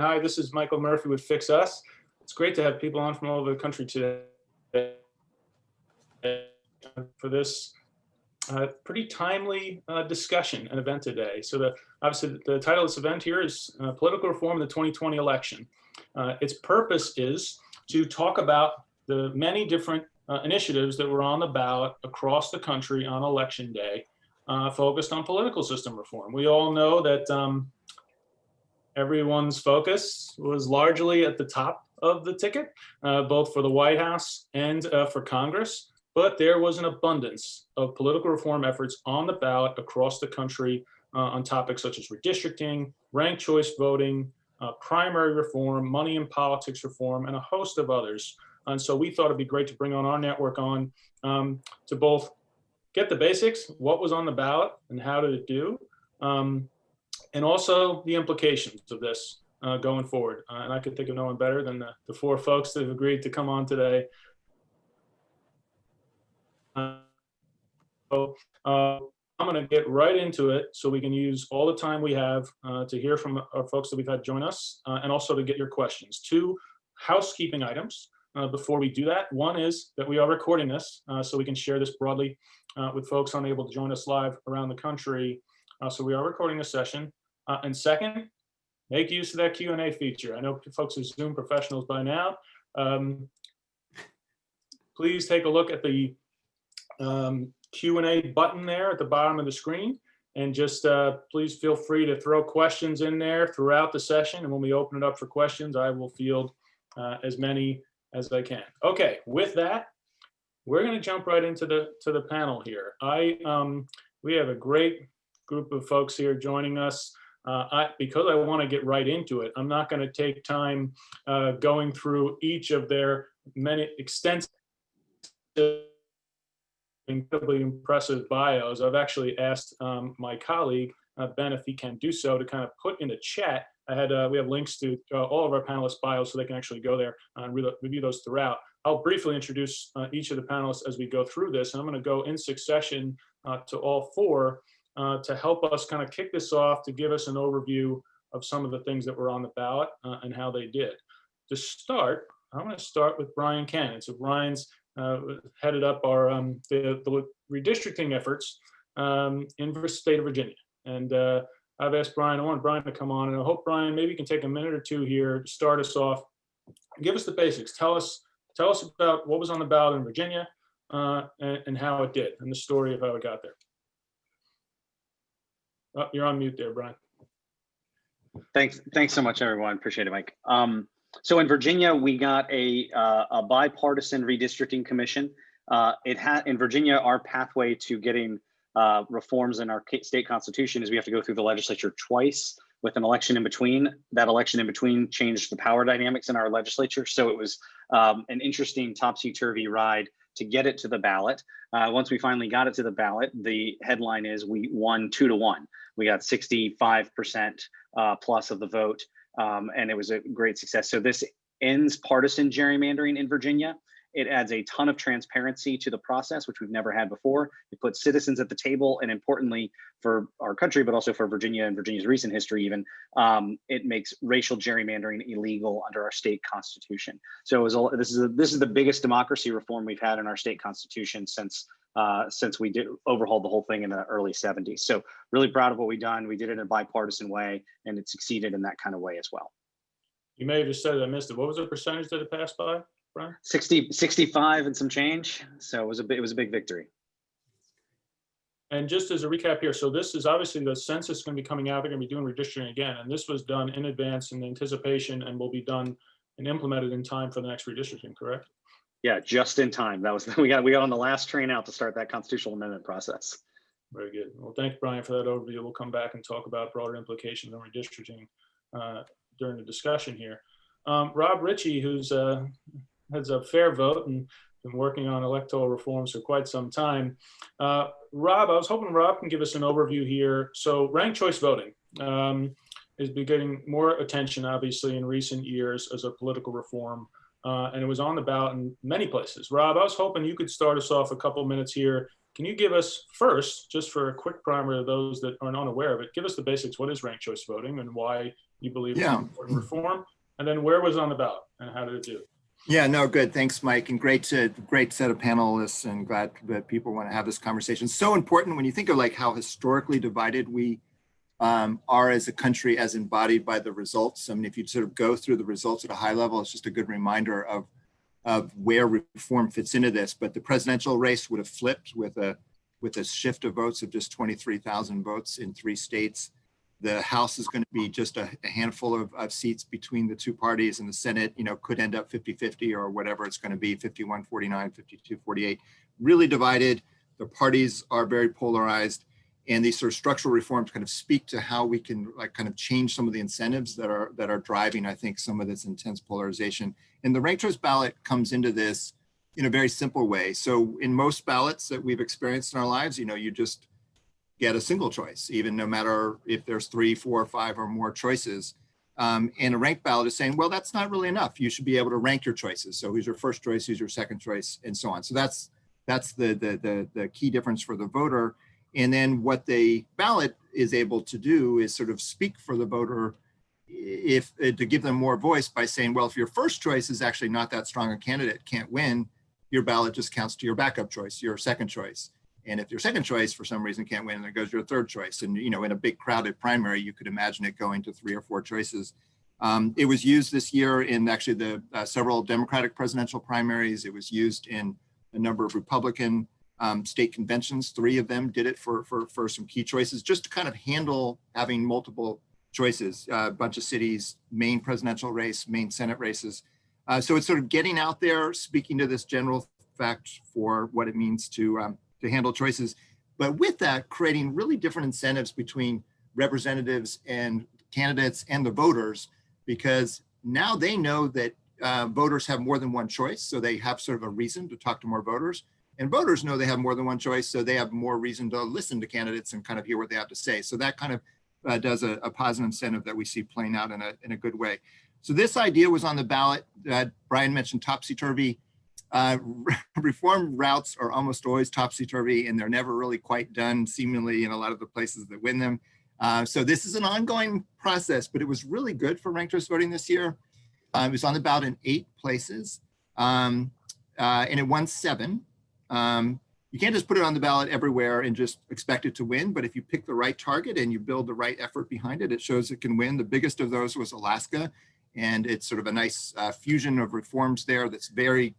Hi, this is Michael Murphy with FixUS. It's great to have people on from all over the country today for this pretty timely discussion and event today. So obviously the title of this event here is Political Reform in the 2020 Election. Its purpose is to talk about the many different initiatives that were on the ballot across the country on election day, focused on political system reform. We all know that everyone's focus was largely at the top of the ticket, both for the White House and for Congress. But there was an abundance of political reform efforts on the ballot across the country on topics such as redistricting, ranked choice voting, primary reform, money in politics reform, and a host of others. And so we thought it'd be great to bring on our network on to both get the basics, what was on the ballot and how did it do, and also the implications of this going forward. And I could think of no one better than the four folks that have agreed to come on today. So I'm going to get right into it so we can use all the time we have to hear from our folks that we've had join us and also to get your questions. Two housekeeping items before we do that. One is that we are recording this so we can share this broadly with folks unable to join us live around the country. So we are recording this session. And second, make use of that Q&A feature. I know folks are Zoom professionals by now. Please take a look at the Q&A button there at the bottom of the screen, and just please feel free to throw questions in there throughout the session. And when we open it up for questions, I will field as many as I can. Okay, with that, we're going to jump right into the panel here. We have a great group of folks here joining us. Because I want to get right into it, I'm not going to take time going through each of their many extensive, incredibly impressive bios. I've actually asked my colleague, Ben, if he can do so, to kind of put in the chat. We have links to all of our panelists' bios so they can actually go there and review those throughout. I'll briefly introduce each of the panelists as we go through this, and I'm going to go in succession to all four to help us kind of kick this off, to give us an overview of some of the things that were on the ballot and how they did. To start, I'm going to start with Brian Cannon. So Brian's headed up our the redistricting efforts in the state of Virginia. And I've asked Brian, I want Brian to come on, and I hope, Brian, maybe you can take a minute or two here to start us off. Give us the basics. Tell us about what was on the ballot in Virginia and how it did, and the story of how it got there. Oh, you're on mute there, Brian. Thanks so much, everyone. Appreciate it, Mike. So in Virginia, we got a bipartisan redistricting commission. In Virginia, our pathway to getting reforms in our state constitution is we have to go through the legislature twice with an election in between. That election in between changed the power dynamics in our legislature. So it was an interesting topsy-turvy ride to get it to the ballot. Once we finally got it to the ballot, the headline is we won 2-1. We got 65% plus of the vote, and it was a great success. So this ends partisan gerrymandering in Virginia. It adds a ton of transparency to the process, which we've never had before. It puts citizens at the table, and importantly for our country, but also for Virginia and Virginia's recent history even, it makes racial gerrymandering illegal under our state constitution. So this is the biggest democracy reform we've had in our state constitution since we overhauled the whole thing in the early 70s. So really proud of what we've done. We did it in a bipartisan way, and it succeeded in that kind of way as well. You may have just said it, I missed it. What was the percentage that it passed by, Brian? 65 and some change. So it was a big victory. And just as a recap here, so this is obviously the census is going to be coming out. They're going to be doing redistricting again, and this was done in advance in anticipation and will be done and implemented in time for the next redistricting, correct? Yeah, just in time. That was we got on the last train out to start that constitutional amendment process. Very good. Well, thanks, Brian, for that overview. We'll come back and talk about broader implications on redistricting during the discussion here. Rob Ritchie, who's heads up Fair Vote and been working on electoral reforms for quite some time. Rob, I was hoping Rob can give us an overview here. So ranked choice voting has been getting more attention, obviously, in recent years as a political reform. And it was on the ballot in many places. Rob, I was hoping you could start us off a couple minutes here. Can you give us first, just for a quick primer of those that are unaware of it, give us the basics. What is ranked choice voting and why you believe is Yeah. an important reform, and then where was it on the ballot and how did it do? Yeah, no, good. Thanks, Mike. And great set of panelists, and glad that people want to have this conversation. So important when you think of like how historically divided we are as a country, as embodied by the results. I mean, if you sort of go through the results at a high level, it's just a good reminder of where reform fits into this. But the presidential race would have flipped with a shift of votes of just 23,000 votes in 3 states. The House is going to be just a handful of seats between the 2 parties, and the Senate, could end up 50-50 or whatever it's going to be, 51-49, 52-48. Really divided. The parties are very polarized, and these sort of structural reforms kind of speak to how we can like kind of change some of the incentives that are driving, I think, some of this intense polarization. And the ranked choice ballot comes into this in a very simple way. So in most ballots that we've experienced in our lives, you just get a single choice, even no matter if there's 3, 4, 5 or more choices. And a ranked ballot is saying, well, that's not really enough. You should be able to rank your choices. So who's your first choice, who's your second choice, and so on. So that's the key difference for the voter. And then what the ballot is able to do is sort of speak for the voter, to give them more voice by saying, well, if your first choice is actually not that strong a candidate, can't win, your ballot just counts to your backup choice, your second choice. And if your second choice for some reason can't win, then it goes to your third choice. And in a big crowded primary, you could imagine it going to 3 or 4 choices. It was used this year in actually the several Democratic presidential primaries. It was used in a number of Republican state conventions. 3 of them did it for some key choices, just to kind of handle having multiple choices, a bunch of cities, Maine presidential race, Maine Senate races. So it's sort of getting out there, speaking to this general fact for what it means to handle choices, but with that, creating really different incentives between representatives and candidates and the voters, because now they know that voters have more than one choice, so they have sort of a reason to talk to more voters, and voters know they have more than one choice, so they have more reason to listen to candidates and kind of hear what they have to say. So that kind of does a positive incentive that we see playing out in a good way. So this idea was on the ballot. Brian mentioned topsy-turvy. Reform routes are almost always topsy-turvy, and they're never really quite done, seemingly, in a lot of the places that win them. So this is an ongoing process, but it was really good for ranked choice voting this year. It was on the ballot in 8 places, and it won 7. You can't just put it on the ballot everywhere and just expect it to win, but if you pick the right target and you build the right effort behind it, it shows it can win. The biggest of those was Alaska, and it's sort of a nice fusion of reforms there that's very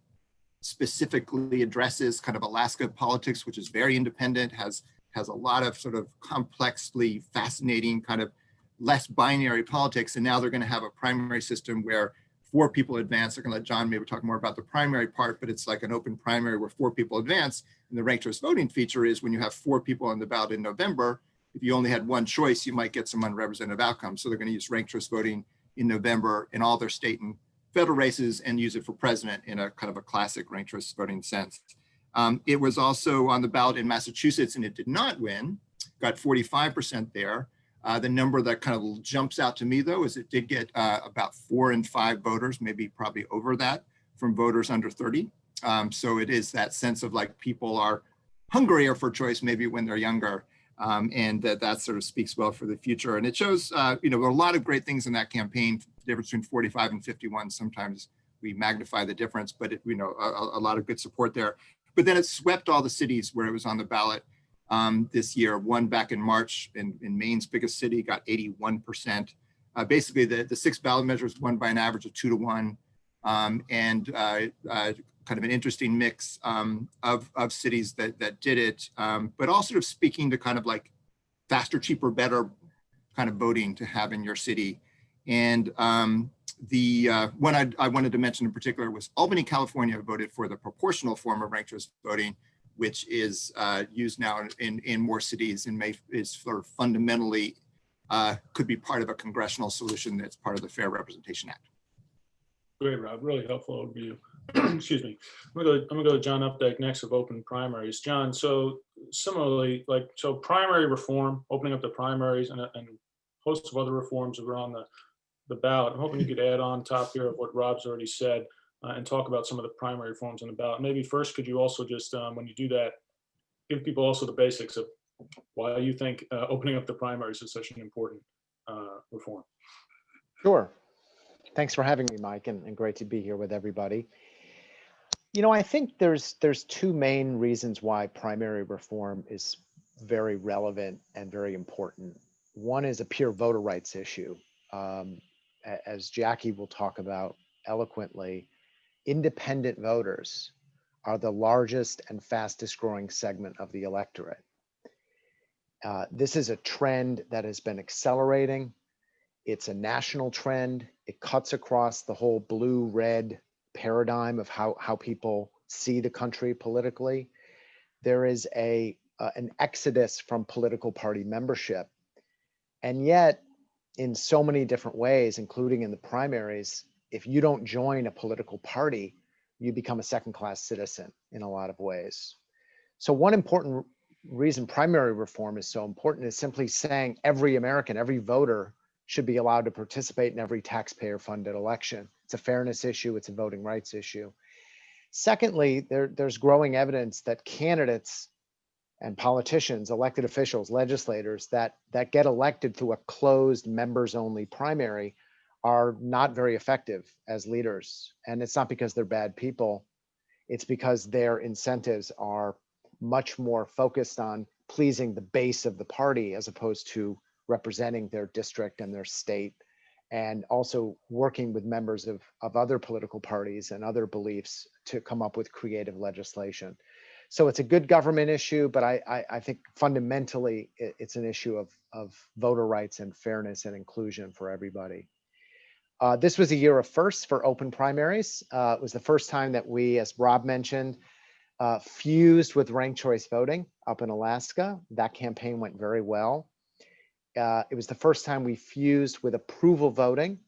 specifically addresses kind of Alaska politics, which is very independent, has a lot of sort of complexly fascinating kind of less binary politics. And now they're going to have a primary system where 4 people advance. They're going to let John maybe talk more about the primary part, but it's like an open primary where 4 people advance. And the ranked choice voting feature is when you have 4 people on the ballot in November, if you only had one choice, you might get some unrepresentative outcomes. So they're going to use ranked choice voting in November in all their state and federal races and use it for president in a kind of a classic ranked choice voting sense. It was also on the ballot in Massachusetts, and it did not win, got 45% there. The number that kind of jumps out to me, though, is it did get about 4 in 5 voters, maybe probably over that, from voters under 30. So it is that sense of like people are hungrier for choice maybe when they're younger. And that sort of speaks well for the future. And it shows, there are a lot of great things in that campaign. The difference between 45 and 51, sometimes we magnify the difference, but a lot of good support there. But then it swept all the cities where it was on the ballot this year. One back in March in Maine's biggest city got 81%. Basically, the 6 ballot measures won by an average of 2 to 1, and kind of an interesting mix of cities that did it, but all sort of speaking to kind of like faster, cheaper, better kind of voting to have in your city. And the one I wanted to mention in particular was Albany, California voted for the proportional form of ranked choice voting, which is used now in more cities and is sort of fundamentally could be part of a congressional solution that's part of the Fair Representation Act. Great, Rob. Really helpful overview. Excuse me. I'm gonna go to John Updike next of open primaries. John, so similarly, so primary reform, opening up the primaries, and a host of other reforms that are on the ballot. I'm hoping you could add on top here of what Rob's already said and talk about some of the primary reforms on the ballot. Maybe first, could you also just, when you do that, give people also the basics of why you think opening up the primaries is such an important reform? Sure. Thanks for having me, Mike, and great to be here with everybody. You know, I think there's two main reasons why primary reform is very relevant and very important. One is a pure voter rights issue. As Jackie will talk about eloquently, independent voters are the largest and fastest growing segment of the electorate. This is a trend that has been accelerating. It's a national trend. It cuts across the whole blue-red paradigm of how people see the country politically. There is an exodus from political party membership. And yet, in so many different ways, including in the primaries, if you don't join a political party, you become a second-class citizen in a lot of ways. So one important reason primary reform is so important is simply saying every American, every voter should be allowed to participate in every taxpayer-funded election. It's a fairness issue, it's a voting rights issue. Secondly, there's growing evidence that candidates and politicians, elected officials, legislators that get elected through a closed members-only primary are not very effective as leaders. And it's not because they're bad people, it's because their incentives are much more focused on pleasing the base of the party as opposed to representing their district and their state, and also working with members of other political parties and other beliefs to come up with creative legislation. So it's a good government issue, but I think fundamentally it's an issue of voter rights and fairness and inclusion for everybody. This was a year of firsts for open primaries. It was the first time that we, as Rob mentioned, fused with ranked choice voting up in Alaska. That campaign went very well. It was the first time we fused with approval voting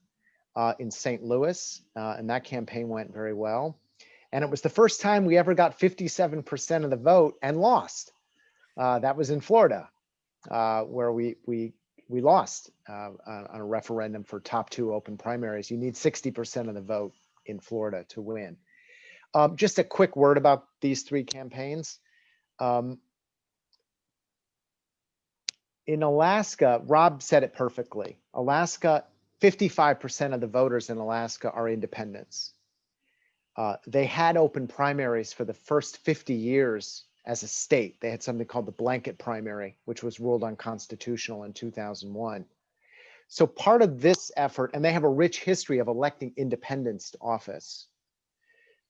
in St. Louis, and that campaign went very well. And it was the first time we ever got 57% of the vote and lost. That was in Florida, where we lost on a referendum for top 2 open primaries. You need 60% of the vote in Florida to win. Just a quick word about these 3 campaigns. In Alaska, Rob said it perfectly. Alaska, 55% of the voters in Alaska are independents. They had open primaries for the first 50 years as a state. They had something called the blanket primary, which was ruled unconstitutional in 2001. So part of this effort, and they have a rich history of electing independents to office.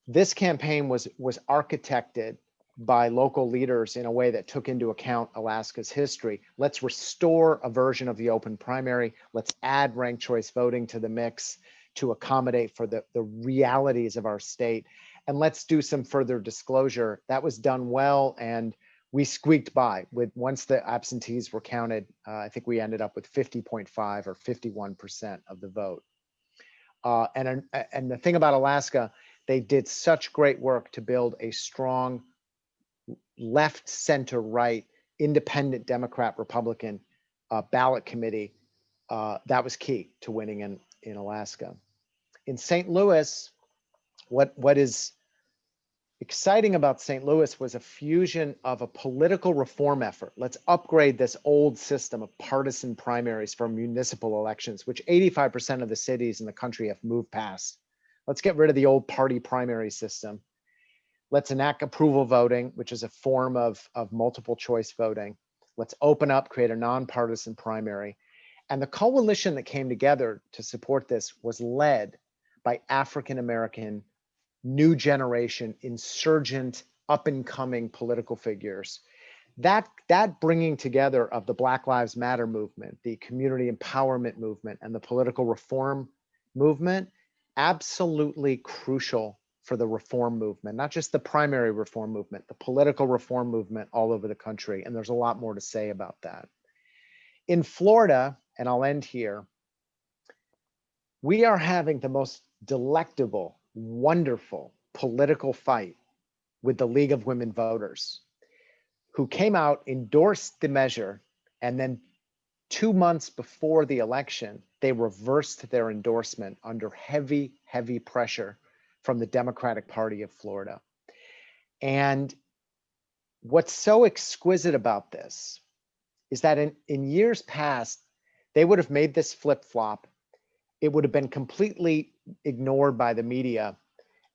This campaign was architected by local leaders in a way that took into account Alaska's history. Let's restore a version of the open primary. Let's add ranked choice voting to the mix to accommodate for the realities of our state. And let's do some further disclosure. That was done well, and we squeaked by. Once the absentees were counted, I think we ended up with 50.5 or 51% of the vote. And the thing about Alaska, they did such great work to build a strong left, center, right, independent Democrat, Republican ballot committee. That was key to winning in Alaska. In St. Louis, what is exciting about St. Louis was a fusion of a political reform effort. Let's upgrade this old system of partisan primaries for municipal elections, which 85% of the cities in the country have moved past. Let's get rid of the old party primary system. Let's enact approval voting, which is a form of multiple choice voting. Let's open up, create a nonpartisan primary. And the coalition that came together to support this was led by African-American, new generation, insurgent, up-and-coming political figures. That bringing together of the Black Lives Matter movement, the community empowerment movement, and the political reform movement, absolutely crucial for the reform movement, not just the primary reform movement, the political reform movement all over the country. And there's a lot more to say about that. In Florida, and I'll end here, we are having the most delectable, wonderful political fight with the League of Women Voters, who came out, endorsed the measure, and then 2 months before the election, they reversed their endorsement under heavy, heavy pressure from the Democratic Party of Florida. And what's so exquisite about this is that in years past, they would have made this flip-flop it would have been completely ignored by the media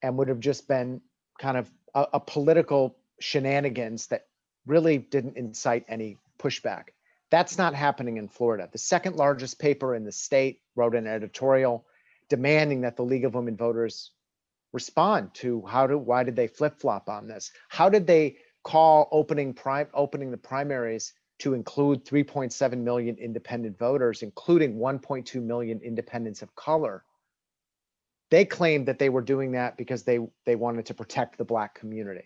and would have just been kind of a political shenanigans that really didn't incite any pushback. That's not happening in Florida. The second largest paper in the state wrote an editorial demanding that the League of Women Voters respond to why did they flip-flop on this? How did they call opening the primaries to include 3.7 million independent voters, including 1.2 million independents of color? They claimed that they were doing that because they wanted to protect the Black community.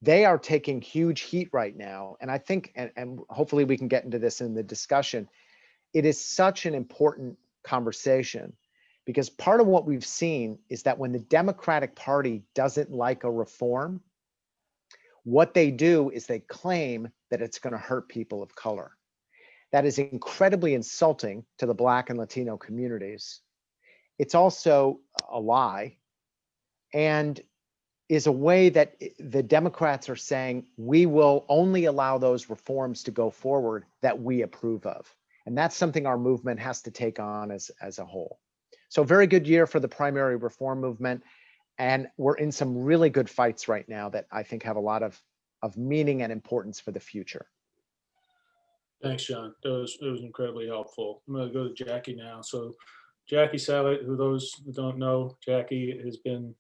They are taking huge heat right now. And I think, and hopefully we can get into this in the discussion, it is such an important conversation because part of what we've seen is that when the Democratic Party doesn't like a reform, what they do is they claim that it's going to hurt people of color. That is incredibly insulting to the Black and Latino communities. It's also a lie and is a way that the Democrats are saying we will only allow those reforms to go forward that we approve of. And that's something our movement has to take on as a whole. So very good year for the primary reform movement. And we're in some really good fights right now that I think have a lot of meaning and importance for the future. Thanks, John. It was incredibly helpful. I'm going to go to Jackie now. So Jackie Savitt, who those who don't know, Jackie has been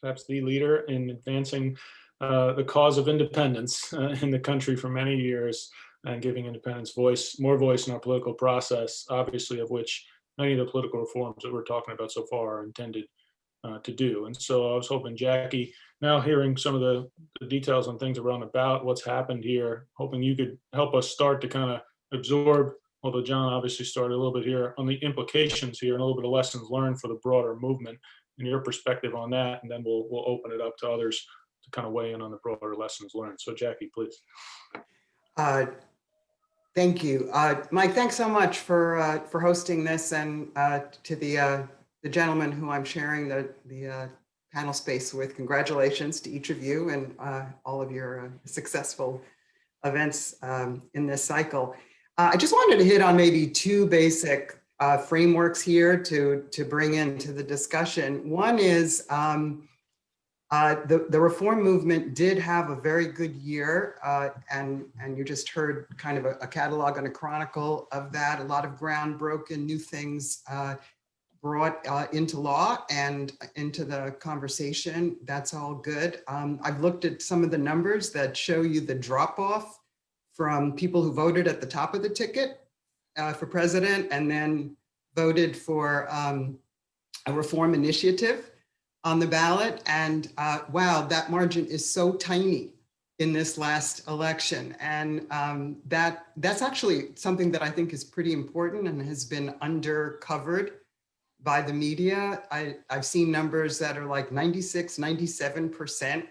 perhaps the leader in advancing the cause of independence in the country for many years and giving independents more voice in our political process, obviously of which many of the political reforms that we're talking about so far are intended to do. And so I was hoping, Jackie, now hearing some of the details on things around about what's happened here, hoping you could help us start to kind of absorb, although John obviously started a little bit here, on the implications here and a little bit of lessons learned for the broader movement and your perspective on that. And then we'll open it up to others to kind of weigh in on the broader lessons learned. So Jackie, please. Thank you. Mike, thanks so much for hosting this, and to the gentleman who I'm sharing the panel space with. Congratulations to each of you and all of your successful events in this cycle. I just wanted to hit on maybe two basic frameworks here to bring into the discussion. One is the reform movement did have a very good year, and you just heard kind of a catalog and a chronicle of that. A lot of ground broken, new things brought into law and into the conversation. That's all good. I've looked at some of the numbers that show you the drop off from people who voted at the top of the ticket for president and then voted for a reform initiative on the ballot. And wow, that margin is so tiny in this last election. And that's actually something that I think is pretty important and has been undercovered by the media. I've seen numbers that are like 96, 97%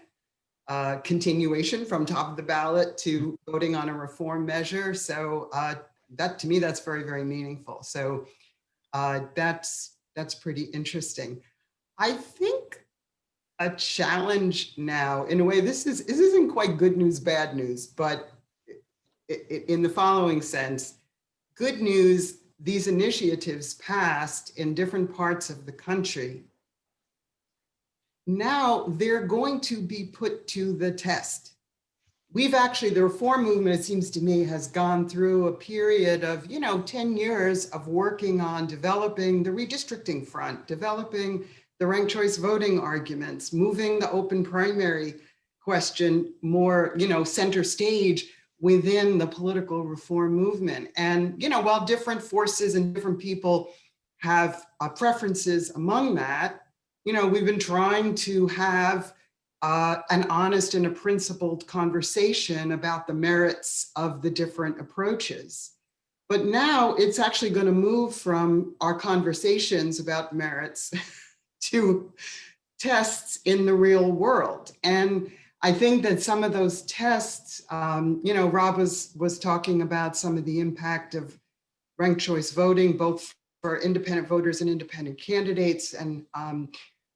continuation from top of the ballot to voting on a reform measure. So that, to me, that's very, very meaningful. So that's pretty interesting. I think a challenge now, in a way, this isn't quite good news, bad news, but in the following sense, good news, these initiatives passed in different parts of the country. Now they're going to be put to the test. We've actually, the reform movement, it seems to me, has gone through a period of, 10 years of working on developing the redistricting front, developing the ranked choice voting arguments, moving the open primary question more, center stage within the political reform movement. And, while different forces and different people have preferences among that, we've been trying to have an honest and a principled conversation about the merits of the different approaches. But now it's actually going to move from our conversations about merits to tests in the real world. And I think that some of those tests, Rob was talking about some of the impact of ranked choice voting, both for independent voters and independent candidates, and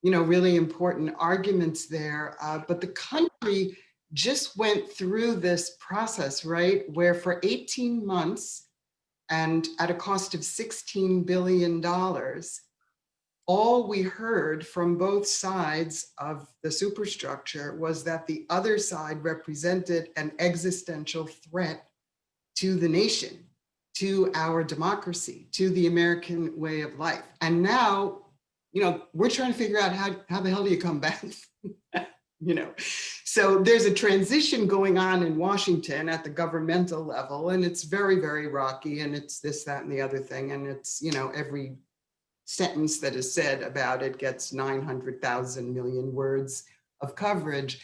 really important arguments there. But the country just went through this process, right, where for 18 months And at a cost of $16 billion, all we heard from both sides of the superstructure was that the other side represented an existential threat to the nation, to our democracy, to the American way of life. And now, we're trying to figure out how the hell do you come back? So there's a transition going on in Washington at the governmental level, and it's very, very rocky, and it's this, that, and the other thing. And it's, every sentence that is said about it gets 900,000 million words of coverage.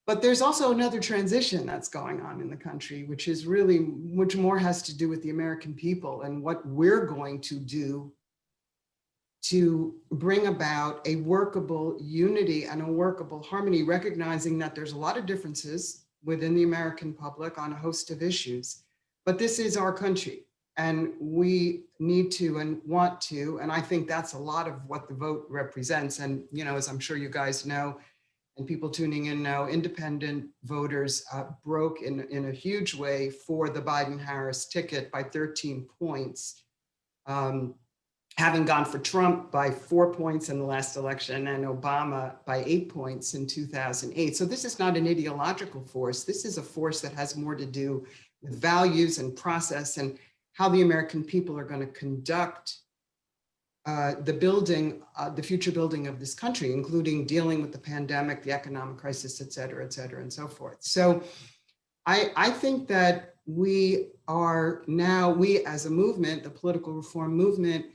But there's also another transition that's going on in the country, which is really, which more has to do with the American people and what we're going to do to bring about a workable unity and a workable harmony, recognizing that there's a lot of differences within the American public on a host of issues. But this is our country, and we need to and want to, and I think that's a lot of what the vote represents. And, as I'm sure you guys know, and people tuning in know, independent voters broke in a huge way for the Biden-Harris ticket by 13 points, having gone for Trump by 4 points in the last election and Obama by 8 points in 2008. So this is not an ideological force. This is a force that has more to do with values and process and how the American people are going to conduct the future building of this country, including dealing with the pandemic, the economic crisis, et cetera, and so forth. So I think that we as a movement, the political reform movement,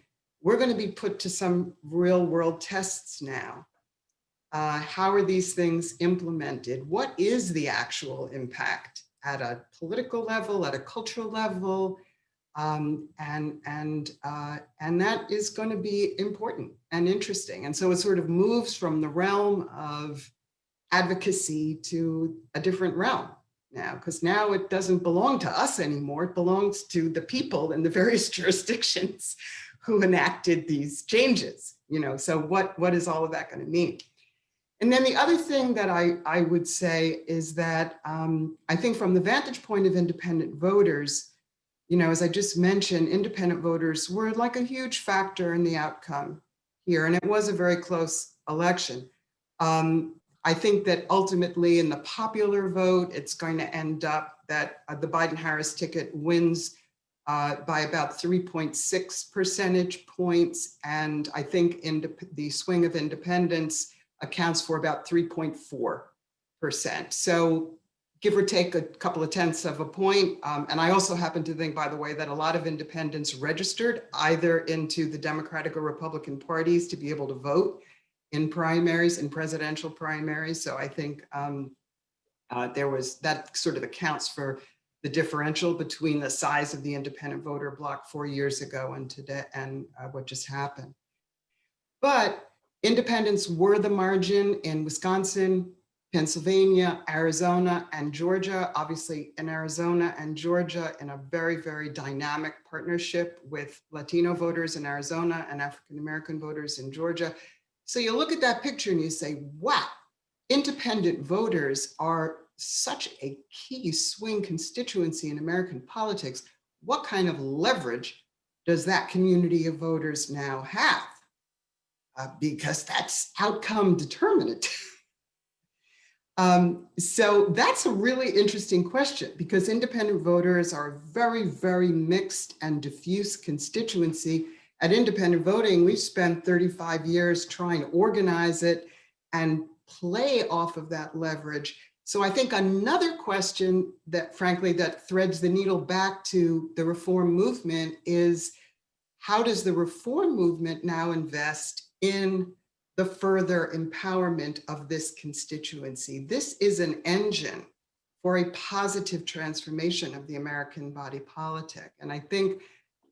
we're going to be put to some real world tests now. How are these things implemented? What is the actual impact at a political level, at a cultural level? And that is going to be important and interesting. And so it sort of moves from the realm of advocacy to a different realm now, because now it doesn't belong to us anymore. It belongs to the people in the various jurisdictions who enacted these changes. So what is all of that going to mean? And then the other thing that I would say is that I think from the vantage point of independent voters, as I just mentioned, independent voters were like a huge factor in the outcome here, and it was a very close election. I think that ultimately in the popular vote, it's going to end up that the Biden-Harris ticket wins by about 3.6 percentage points. And I think the swing of independents accounts for about 3.4%. So give or take a couple of tenths of a point. And I also happen to think, by the way, that a lot of independents registered either into the Democratic or Republican parties to be able to vote in primaries, in presidential primaries. So I think that sort of accounts for the differential between the size of the independent voter bloc 4 years ago and today, and what just happened. But independents were the margin in Wisconsin, Pennsylvania, Arizona, and Georgia. Obviously in Arizona and Georgia, in a very, very dynamic partnership with Latino voters in Arizona and African-American voters in Georgia. So you look at that picture and you say, wow, independent voters are such a key swing constituency in American politics. What kind of leverage does that community of voters now have? Because that's outcome determinant. So that's a really interesting question, because independent voters are a very, very mixed and diffuse constituency. At independent voting, we've spent 35 years trying to organize it and play off of that leverage. So I think another question that, frankly, that threads the needle back to the reform movement is, how does the reform movement now invest in the further empowerment of this constituency? This is an engine for a positive transformation of the American body politic. And I think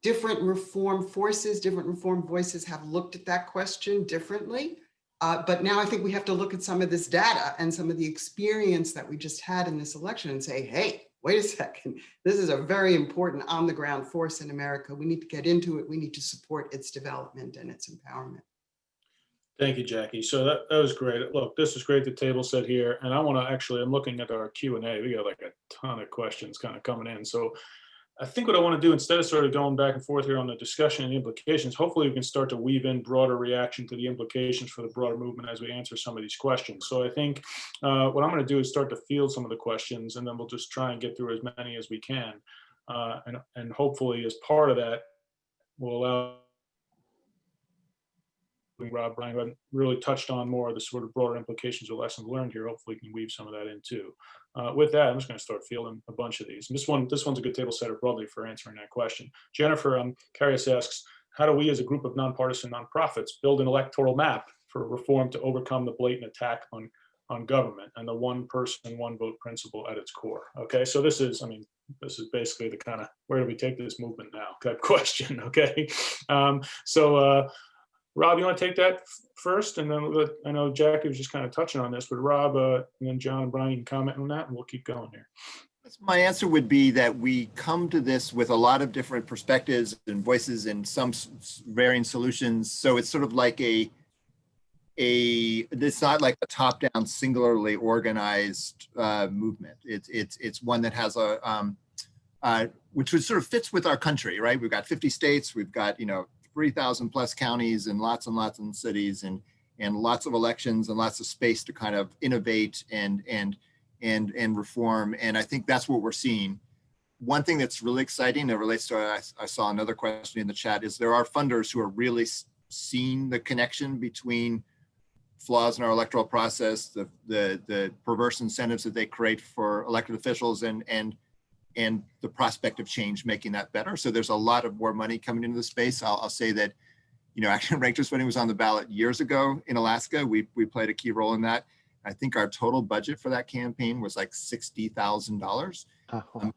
different reform forces, different reform voices have looked at that question differently. But now I think we have to look at some of this data and some of the experience that we just had in this election and say, hey, wait a second, this is a very important on the ground force in America. We need to get into it. We need to support its development and its empowerment. Thank you, Jackie. So that was great. Look, this is great, the table set here. And I want to actually, I'm looking at our Q&A. We got like a ton of questions kind of coming in. So I think what I want to do, instead of sort of going back and forth here on the discussion and the implications, hopefully we can start to weave in broader reaction to the implications for the broader movement as we answer some of these questions. So I think what I'm going to do is start to field some of the questions, and then we'll just try and get through as many as we can. And hopefully as part of that, we'll allow Rob, Brian, who really touched on more of the sort of broader implications or lessons learned here. Hopefully we can weave some of that in too. With that, I'm just going to start fielding a bunch of these. And this one's a good table setter broadly for answering that question. Jennifer Carius asks, how do we as a group of nonpartisan nonprofits build an electoral map for reform to overcome the blatant attack on government and the one person, one vote principle at its core? Okay, so this is basically the kind of where do we take this movement now type question. Okay, Rob, you want to take that first, and then I know Jackie was just kind of touching on this, but Rob and then John and Brian, you can comment on that, and we'll keep going here. My answer would be that we come to this with a lot of different perspectives and voices and some varying solutions. So it's sort of like it's not like a top-down, singularly organized movement. It's one that has which sort of fits with our country, right? We've got 50 states, we've got 3,000 plus counties and lots of cities and lots of elections and lots of space to kind of innovate and reform. And I think that's what we're seeing. One thing that's really exciting that relates to, I saw another question in the chat, is there are funders who are really seeing the connection between flaws in our electoral process, the perverse incentives that they create for elected officials and the prospect of change, making that better. So there's a lot of more money coming into the space. I'll say that, actually ranked choice voting was on the ballot years ago in Alaska. We played a key role in that. I think our total budget for that campaign was like $60,000,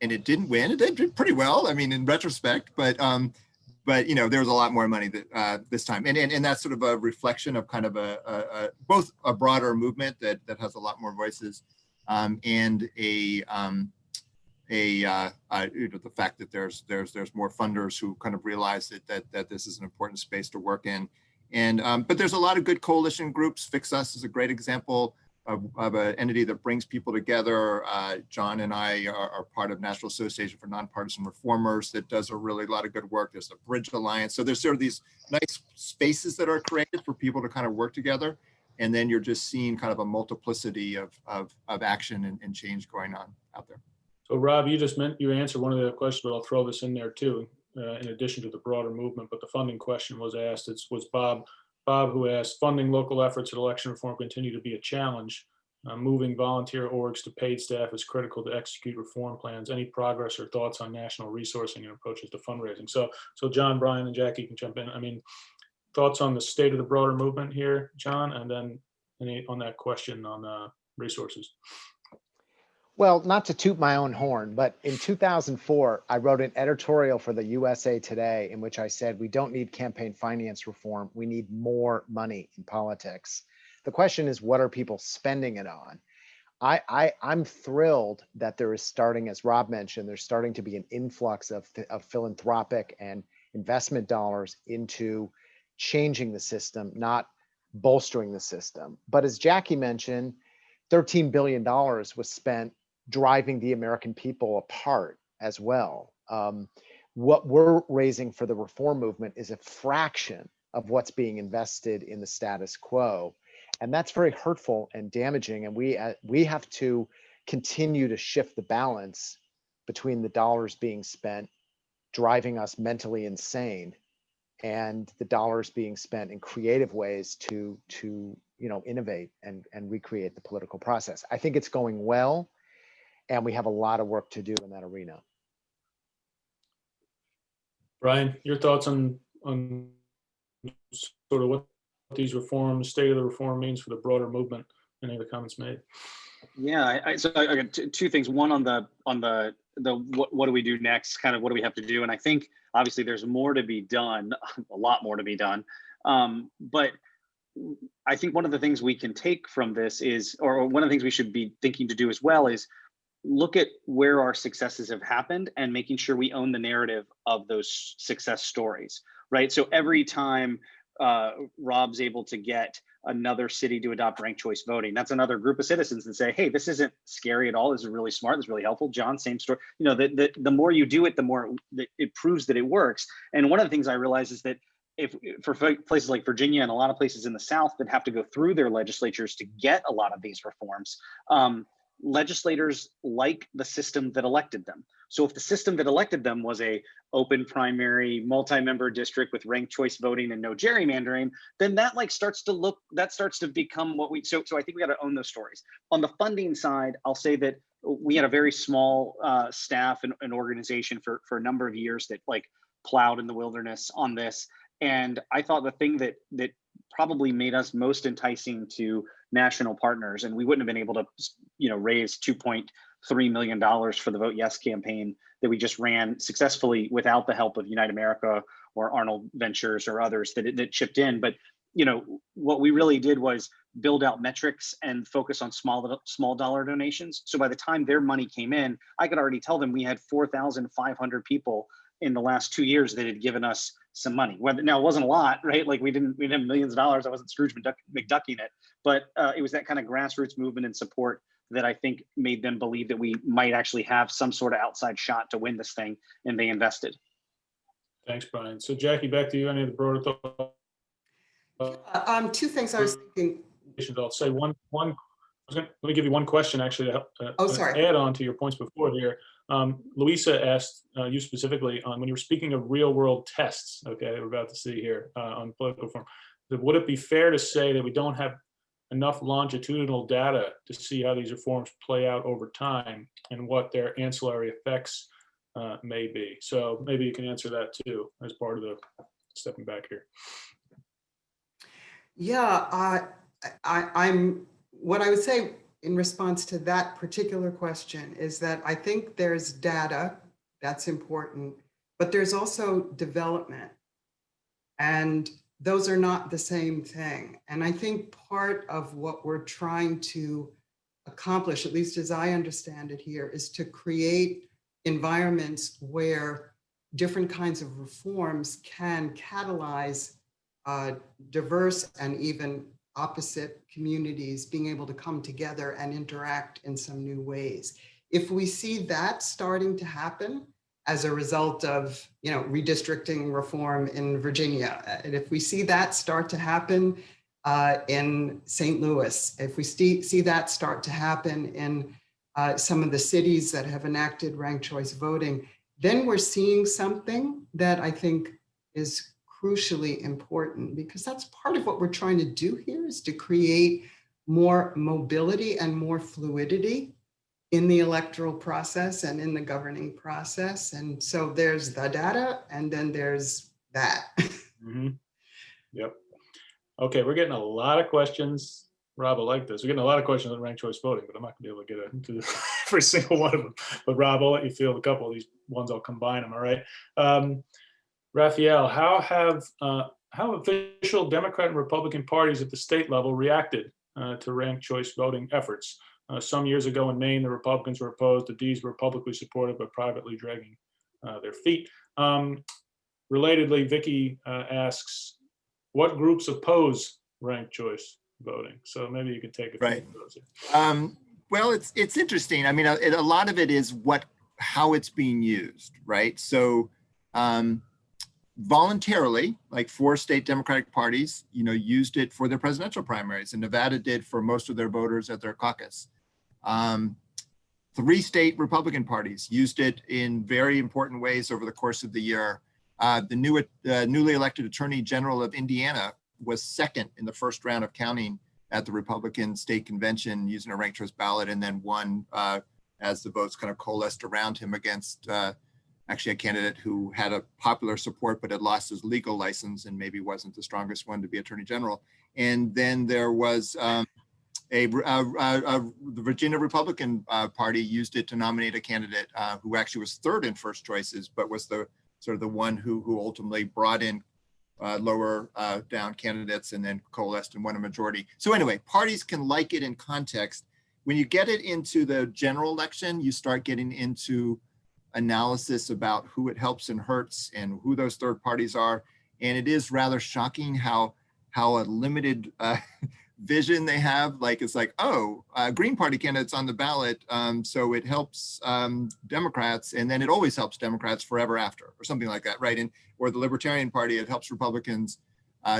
and it didn't win. It did pretty well, I mean, in retrospect, but there was a lot more money that, this time, and that's sort of a reflection of kind of both a broader movement that has a lot more voices, and the fact that there's more funders who kind of realize that this is an important space to work in, and but there's a lot of good coalition groups. FixUS is a great example of an entity that brings people together. John and I are part of National Association for Nonpartisan Reformers that does a really lot of good work. There's the Bridge Alliance. So there's sort of these nice spaces that are created for people to kind of work together, and then you're just seeing kind of a multiplicity of action and change going on out there. So Rob, you answered one of the questions, but I'll throw this in there too, in addition to the broader movement. But the funding question was asked. It was Bob who asked, funding local efforts at election reform continue to be a challenge. Moving volunteer orgs to paid staff is critical to execute reform plans. Any progress or thoughts on national resourcing and approaches to fundraising? So John, Brian, and Jackie can jump in. I mean, thoughts on the state of the broader movement here, John, and then any on that question on resources. Well, not to toot my own horn, but in 2004, I wrote an editorial for the USA Today in which I said, we don't need campaign finance reform. We need more money in politics. The question is, what are people spending it on? I'm thrilled that there is starting, as Rob mentioned, there's starting to be an influx of philanthropic and investment dollars into changing the system, not bolstering the system. But as Jackie mentioned, $13 billion was spent driving the American people apart as well. What we're raising for the reform movement is a fraction of what's being invested in the status quo. And that's very hurtful and damaging. And we have to continue to shift the balance between the dollars being spent driving us mentally insane and the dollars being spent in creative ways to innovate and recreate the political process. I think it's going well, and we have a lot of work to do in that arena. Brian, your thoughts on sort of what these reforms, state of the reform means for the broader movement? Any of the comments made? Yeah, so I got two things. One on the what do we do next? Kind of what do we have to do? And I think obviously there's more to be done, a lot more to be done. But I think one of the things we can take from this is, or one of the things we should be thinking to do as well, is look at where our successes have happened and making sure we own the narrative of those success stories, right? So every time Rob's able to get another city to adopt ranked choice voting. That's another group of citizens that say, hey, this isn't scary at all. This is really smart. This is really helpful. John, same story. You know, the more you do it, the more it proves that it works. And one of the things I realize is that if for places like Virginia and a lot of places in the South that have to go through their legislatures to get a lot of these reforms, legislators like the system that elected them. So if the system that elected them was a open primary, multi-member district with ranked choice voting and no gerrymandering, then that starts to become what we, so I think we got to own those stories. On the funding side, I'll say that we had a very small staff and organization for a number of years that plowed in the wilderness on this. And I thought the thing that probably made us most enticing to national partners, and we wouldn't have been able to, raise $2.3 million for the Vote Yes campaign that we just ran successfully without the help of Unite America or Arnold Ventures or others that chipped in. But what we really did was build out metrics and focus on small dollar donations. So by the time their money came in, I could already tell them we had 4,500 people in the last 2 years that had given us some money. Now it wasn't a lot, right? We didn't have millions of dollars. I wasn't Scrooge McDucking it, but it was that kind of grassroots movement and support that I think made them believe that we might actually have some sort of outside shot to win this thing, and they invested. Thanks, Brian. So Jackie, back to you. Any of the broader thoughts? Two things I was thinking. I'll say one. Let me give you one question actually to add on to your points before here. Louisa asked you specifically on when you were speaking of real world tests, okay, we're about to see here on political reform, would it be fair to say that we don't have enough longitudinal data to see how these reforms play out over time and what their ancillary effects may be? So maybe you can answer that too as part of the stepping back here. Yeah, I'm what I would say in response to that particular question is that I think there's data that's important, but there's also development, and those are not the same thing. And I think part of what we're trying to accomplish, at least as I understand it here, is to create environments where different kinds of reforms can catalyze diverse and even opposite communities being able to come together and interact in some new ways. If we see that starting to happen as a result of, redistricting reform in Virginia, and if we see that start to happen in St. Louis, if we see that start to happen in some of the cities that have enacted ranked choice voting, then we're seeing something that I think is crucially important, because that's part of what we're trying to do here, is to create more mobility and more fluidity in the electoral process and in the governing process. And so there's the data, and then there's that. Mm-hmm. Yep. Okay, we're getting a lot of questions. Rob, I like this. We're getting a lot of questions on ranked choice voting, but I'm not going to be able to get into every single one of them. But Rob, I'll let you field a couple of these ones. I'll combine them. All right. Raphael, how have official Democrat and Republican parties at the state level reacted to ranked choice voting efforts? Some years ago in Maine, the Republicans were opposed. The Ds were publicly supportive, but privately dragging their feet. Relatedly, Vicky asks, what groups oppose ranked choice voting? So maybe you could take a few of those here. Well, it's interesting. I mean, a lot of it is how it's being used, right? So voluntarily, like 4 state Democratic parties, used it for their presidential primaries, and Nevada did for most of their voters at their caucus. 3 state Republican parties used it in very important ways over the course of the year. The newly elected Attorney General of Indiana was second in the first round of counting at the Republican state convention using a ranked choice ballot, and then won as the votes kind of coalesced around him against actually a candidate who had a popular support but had lost his legal license and maybe wasn't the strongest one to be Attorney General. And then there was the Virginia Republican Party used it to nominate a candidate who actually was third in first choices, but was the one who ultimately brought in lower down candidates and then coalesced and won a majority. So anyway, parties can like it in context. When you get it into the general election, you start getting into analysis about who it helps and hurts and who those third parties are. And it is rather shocking how how a limited vision they have. Like, it's like, oh, Green Party candidates on the ballot, so it helps Democrats, and then it always helps Democrats forever after, or something like that, right? And or the Libertarian Party, it helps Republicans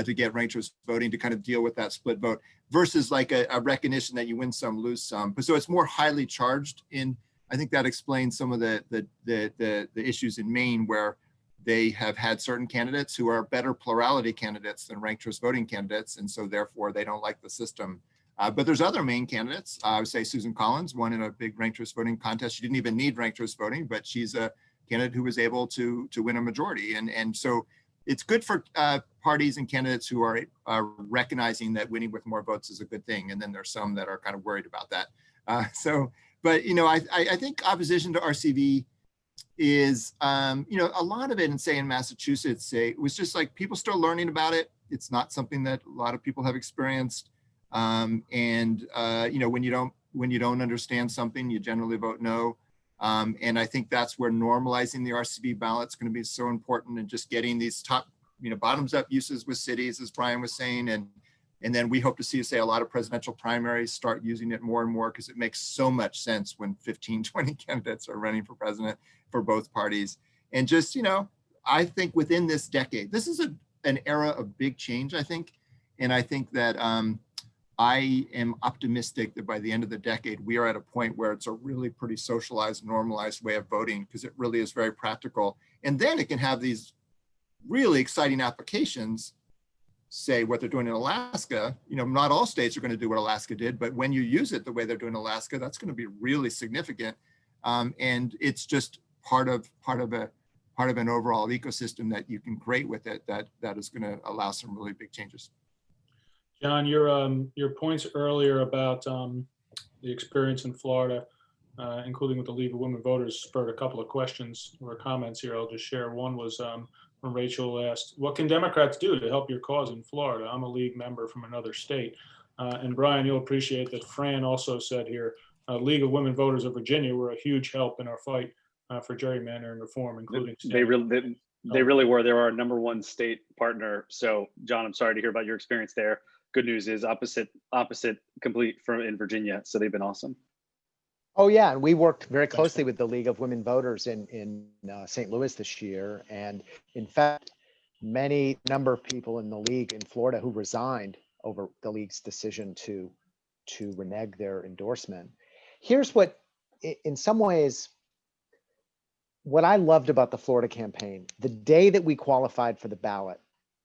to get ranked choice voting to kind of deal with that split vote, versus like a recognition that you win some, lose some. But so it's more highly charged in. I think that explains some of the issues in Maine, where they have had certain candidates who are better plurality candidates than ranked choice voting candidates, and so therefore they don't like the system. But there's other Maine candidates. I would say Susan Collins won in a big ranked choice voting contest. She didn't even need ranked choice voting, but she's a candidate who was able to win a majority. And so it's good for parties and candidates who are recognizing that winning with more votes is a good thing. And then there's some that are kind of worried about that. But you know, I think opposition to RCV is, you know, a lot of it, and say in Massachusetts, it was just like people still learning about it. It's not something that a lot of people have experienced. You know, when you don't understand something, you generally vote no. And I think that's where normalizing the RCV ballot is going to be so important, and just getting these top, you know, bottoms up uses with cities, as Brian was saying. And then we hope to see, say, a lot of presidential primaries start using it more and more, because it makes so much sense when 15, 20 candidates are running for president for both parties. And just, you know, I think within this decade, this is an era of big change, I think. And I think that I am optimistic that by the end of the decade, we are at a point where it's a really pretty socialized, normalized way of voting, because it really is very practical. And then it can have these really exciting applications. Say what they're doing in Alaska, you know, not all states are going to do what Alaska did, but when you use it the way they're doing in Alaska, that's going to be really significant. And it's just part of an overall ecosystem that you can create with it that is going to allow some really big changes. John, your points earlier about the experience in Florida, including with the League of Women Voters, spurred a couple of questions or comments here. I'll just share. One was when Rachel asked, what can Democrats do to help your cause in Florida? I'm a League member from another state. And Brian, you'll appreciate that Fran also said here, League of Women Voters of Virginia were a huge help in our fight for gerrymandering reform, including they really were. They're our #1 state partner. So John, I'm sorry to hear about your experience there. Good news is opposite complete from in Virginia. So they've been awesome. Oh yeah, and we worked very closely with the League of Women Voters in St. Louis this year, and in fact, number of people in the league in Florida who resigned over the league's decision to renege their endorsement. Here's what, in some ways, what I loved about the Florida campaign: the day that we qualified for the ballot,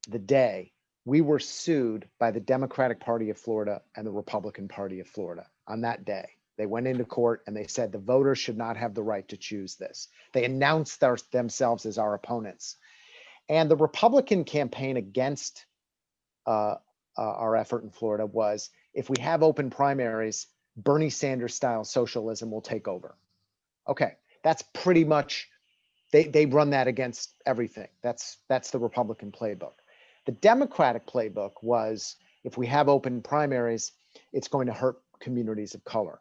the day we were sued by the Democratic Party of Florida and the Republican Party of Florida. On that day, they went into court and they said the voters should not have the right to choose this. They announced themselves as our opponents. And the Republican campaign against our effort in Florida was, if we have open primaries, Bernie Sanders style socialism will take over. Okay, that's pretty much, they run that against everything. That's the Republican playbook. The Democratic playbook was, if we have open primaries, it's going to hurt communities of color,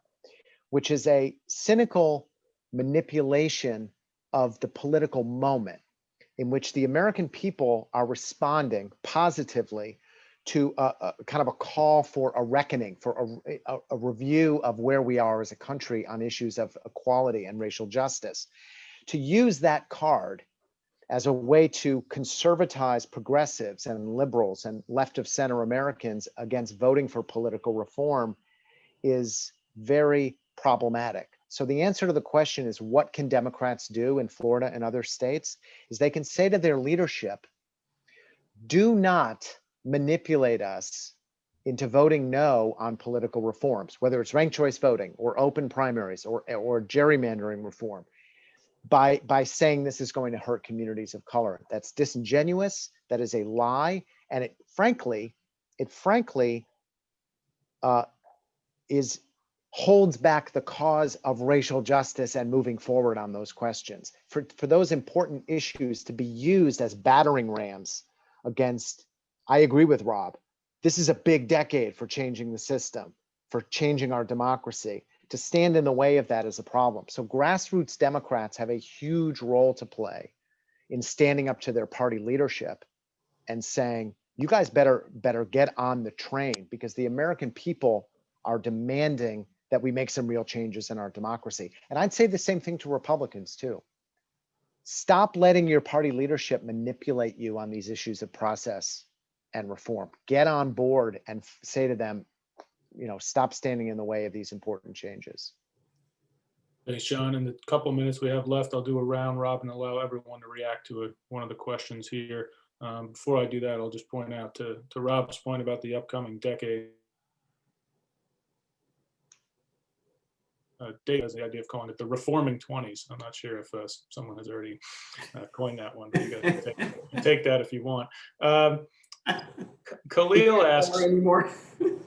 which is a cynical manipulation of the political moment in which the American people are responding positively to a kind of a call for a reckoning, for a review of where we are as a country on issues of equality and racial justice. To use that card as a way to conservatize progressives and liberals and left of center Americans against voting for political reform is very problematic. So the answer to the question is, what can Democrats do in Florida and other states? Is they can say to their leadership, do not manipulate us into voting no on political reforms, whether it's ranked choice voting or open primaries or gerrymandering reform, by saying this is going to hurt communities of color. That's disingenuous. That is a lie. And it frankly holds back the cause of racial justice and moving forward on those questions. For those important issues to be used as battering rams against, I agree with Rob, this is a big decade for changing the system, for changing our democracy. To stand in the way of that is a problem. So grassroots Democrats have a huge role to play in standing up to their party leadership and saying, You guys better get on the train, because the American people are demanding that we make some real changes in our democracy. And I'd say the same thing to Republicans too. Stop letting your party leadership manipulate you on these issues of process and reform. Get on board and say to them, stop standing in the way of these important changes. Thanks, John. In the couple minutes we have left, I'll do a round robin, allow everyone to react to one of the questions here. Before I do that, I'll just point out to Rob's point about the upcoming decade. Dave has the idea of calling it the reforming 20s. I'm not sure if someone has already coined that one, but you guys can take that if you want. Khalil asks,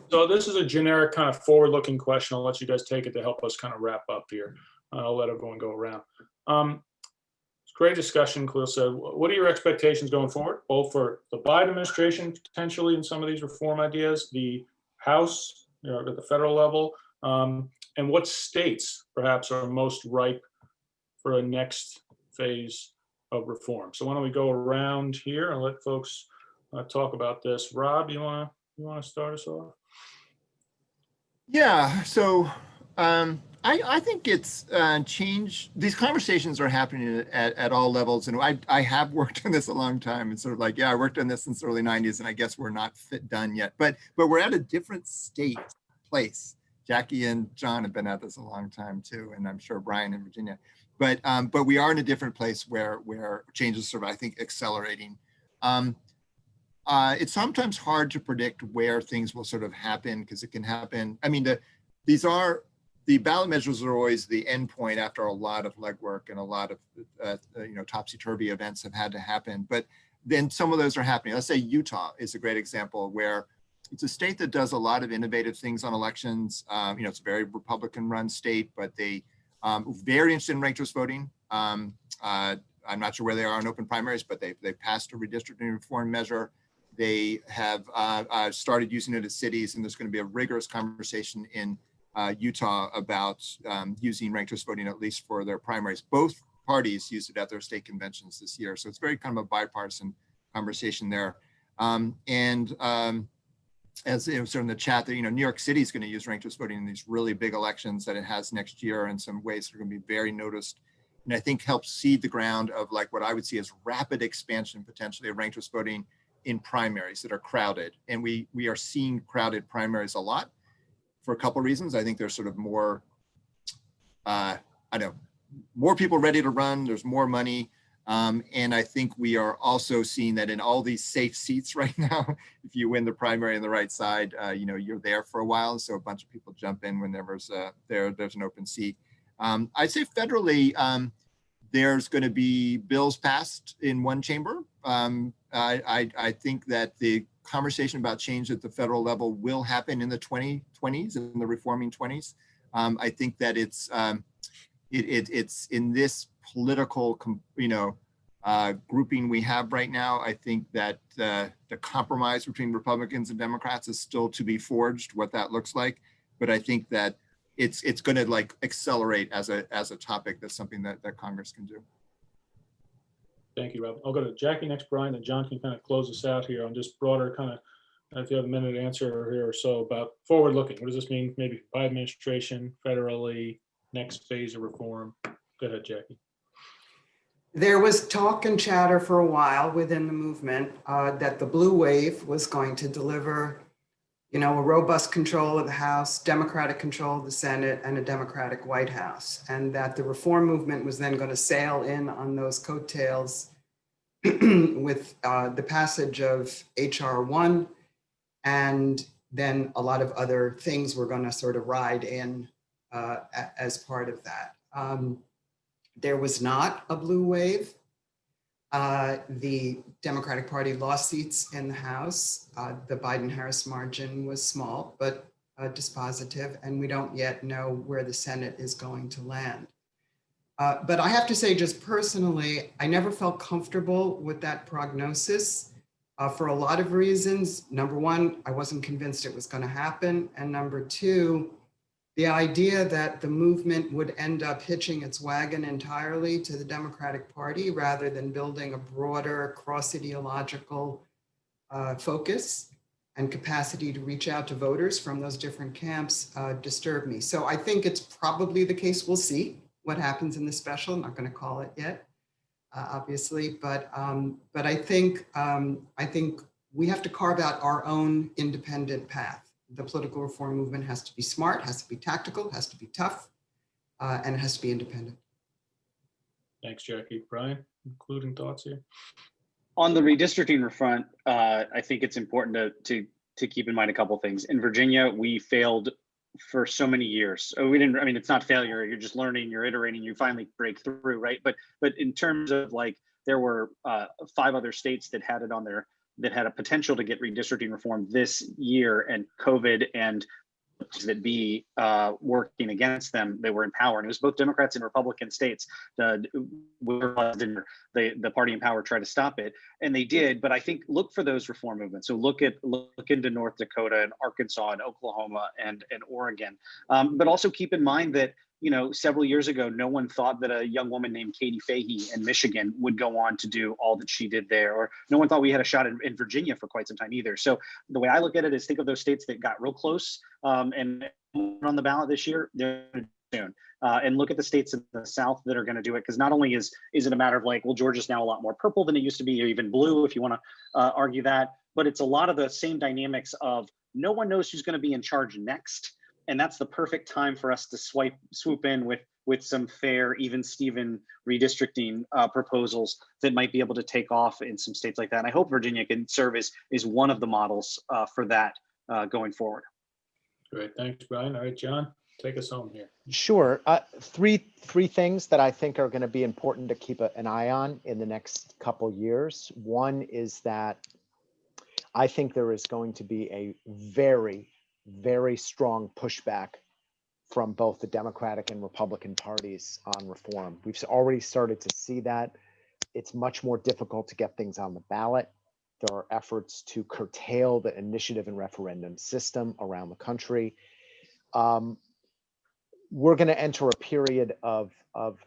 so this is a generic kind of forward-looking question. I'll let you guys take it to help us kind of wrap up here. I'll let everyone go around. It's great discussion, Khalil said. What are your expectations going forward, both for the Biden administration, potentially in some of these reform ideas, the House, at the federal level, and what states perhaps are most ripe for a next phase of reform? So why don't we go around here and let folks talk about this. Rob, you want to start us off? Yeah. So I think it's change. These conversations are happening at all levels, and I have worked on this a long time. It's sort of like, yeah, I worked on this since the early 90s, and I guess we're not done yet. But we're at a different place. Jackie and John have been at this a long time too, and I'm sure Brian in Virginia. But we are in a different place where change is sort of, I think, accelerating. It's sometimes hard to predict where things will sort of happen, because it can happen. I mean, the ballot measures are always the end point after a lot of legwork and a lot of topsy-turvy events have had to happen. But then some of those are happening. Let's say Utah is a great example, where it's a state that does a lot of innovative things on elections. It's a very Republican-run state, but they very interested in ranked choice voting. I'm not sure where they are on open primaries, but they passed a redistricting reform measure. They have started using it at cities, and there's going to be a rigorous conversation in Utah about using ranked choice voting, at least for their primaries. Both parties used it at their state conventions this year, so it's very kind of a bipartisan conversation there. As it was in the chat, that New York City is going to use ranked choice voting in these really big elections that it has next year, in some ways that are going to be very noticed, and I think helps seed the ground of like what I would see as rapid expansion potentially of ranked choice voting in primaries that are crowded. And we are seeing crowded primaries a lot for a couple of reasons. I think there's sort of more, more people ready to run. There's more money. And I think we are also seeing that in all these safe seats right now, if you win the primary on the right side, you're there for a while. So a bunch of people jump in whenever there's an open seat. I'd say federally, there's going to be bills passed in one chamber. I think that the conversation about change at the federal level will happen in the 2020s, in the reforming 20s. I think that it's in this political, grouping we have right now. I think that the compromise between Republicans and Democrats is still to be forged, what that looks like. But I think that it's going to like accelerate as a topic. That's something that Congress can do. Thank you, Rob. I'll go to Jackie next, Brian, and John can kind of close us out here on just broader kind of, if you have a minute to answer here or so, about forward looking. What does this mean maybe by administration, federally, next phase of reform? Go ahead, Jackie. There was talk and chatter for a while within the movement that the blue wave was going to deliver, a robust control of the House, Democratic control of the Senate, and a Democratic White House, and that the reform movement was then going to sail in on those coattails with the passage of H.R. 1, and then a lot of other things were going to sort of ride in as part of that. There was not a blue wave. The Democratic Party lost seats in the House. The Biden-Harris margin was small, but dispositive, and we don't yet know where the Senate is going to land. But I have to say, just personally, I never felt comfortable with that prognosis for a lot of reasons. Number one, I wasn't convinced it was going to happen. And number two, the idea that the movement would end up hitching its wagon entirely to the Democratic Party rather than building a broader cross-ideological focus and capacity to reach out to voters from those different camps disturb me. So I think it's probably the case. We'll see what happens in the special. I'm not going to call it yet, obviously, but I think we have to carve out our own independent path. The political reform movement has to be smart, has to be tactical, has to be tough, and it has to be independent. Thanks, Jackie. Brian, including thoughts here? On the redistricting front, I think it's important to keep in mind a couple of things. In Virginia, we failed for so many years. We didn't. I mean, it's not failure. You're just learning. You're iterating. You finally break through, right? But in terms of like, there were 5 other states that had it on their that had a potential to get redistricting reform this year, and COVID and that be working against them, they were in power, and it was both Democrats and Republican states. The party in power tried to stop it, and they did. But I think look for those reform movements. So look into North Dakota and Arkansas and Oklahoma and Oregon. But also keep in mind that, you know, several years ago, no one thought that a young woman named Katie Fahey in Michigan would go on to do all that she did there, or no one thought we had a shot in Virginia for quite some time either. So the way I look at it is think of those states that got real close and on the ballot this year, they're soon. And look at the states in the South that are going to do it, because not only is it a matter of like, well, Georgia's now a lot more purple than it used to be, or even blue, if you want to argue that, but it's a lot of the same dynamics of no one knows who's going to be in charge next. And that's the perfect time for us to swoop in with some fair, even Steven redistricting proposals that might be able to take off in some states like that. And I hope Virginia can serve as one of the models for that going forward. Great, thanks, Brian. All right, John, take us home here. Sure. Three things that I think are going to be important to keep an eye on in the next couple years. One is that I think there is going to be a very, very strong pushback from both the Democratic and Republican parties on reform. We've already started to see that. It's much more difficult to get things on the ballot. There are efforts to curtail the initiative and referendum system around the country. We're going to enter a period of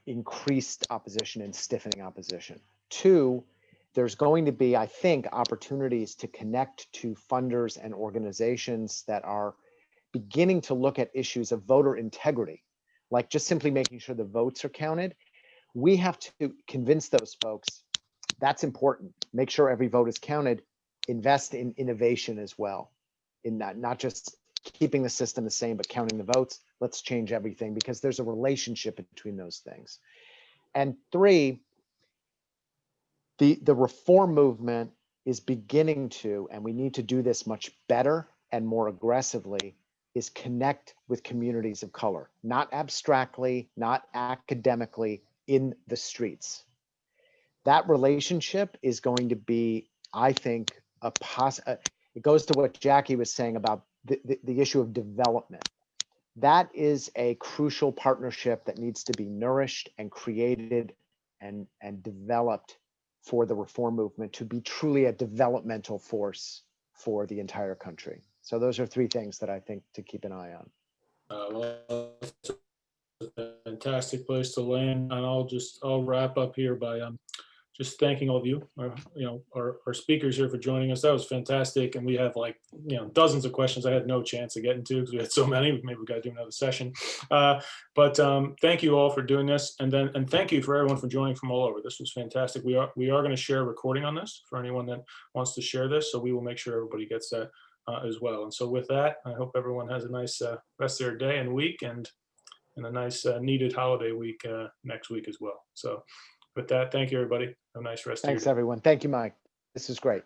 increased opposition and stiffening opposition. 2, there's going to be, I think, opportunities to connect to funders and organizations that are beginning to look at issues of voter integrity, like just simply making sure the votes are counted. We have to convince those folks that's important. Make sure every vote is counted. Invest in innovation as well, in that, not just keeping the system the same, but counting the votes. Let's change everything, because there's a relationship between those things. And 3, the reform movement is beginning to, and we need to do this much better and more aggressively, is connect with communities of color, not abstractly, not academically, in the streets. That relationship is going to be, I think, it goes to what Jackie was saying about the issue of development. That is a crucial partnership that needs to be nourished and created and developed for the reform movement to be truly a developmental force for the entire country. So those are 3 things that I think to keep an eye on. Well, it's a fantastic place to land, and I'll wrap up here by just thanking all of you, our speakers here for joining us. That was fantastic, and we have dozens of questions I had no chance of getting to because we had so many. Maybe we got to do another session. But thank you all for doing this, and thank you for everyone for joining from all over. This was fantastic. We are going to share a recording on this for anyone that wants to share this, so we will make sure everybody gets that as well. And so with that, I hope everyone has a nice rest of their day and week, and a nice needed holiday week next week as well. So with that, thank you, everybody. Have a nice rest of your day. Thanks, everyone. Thank you, Mike. This is great.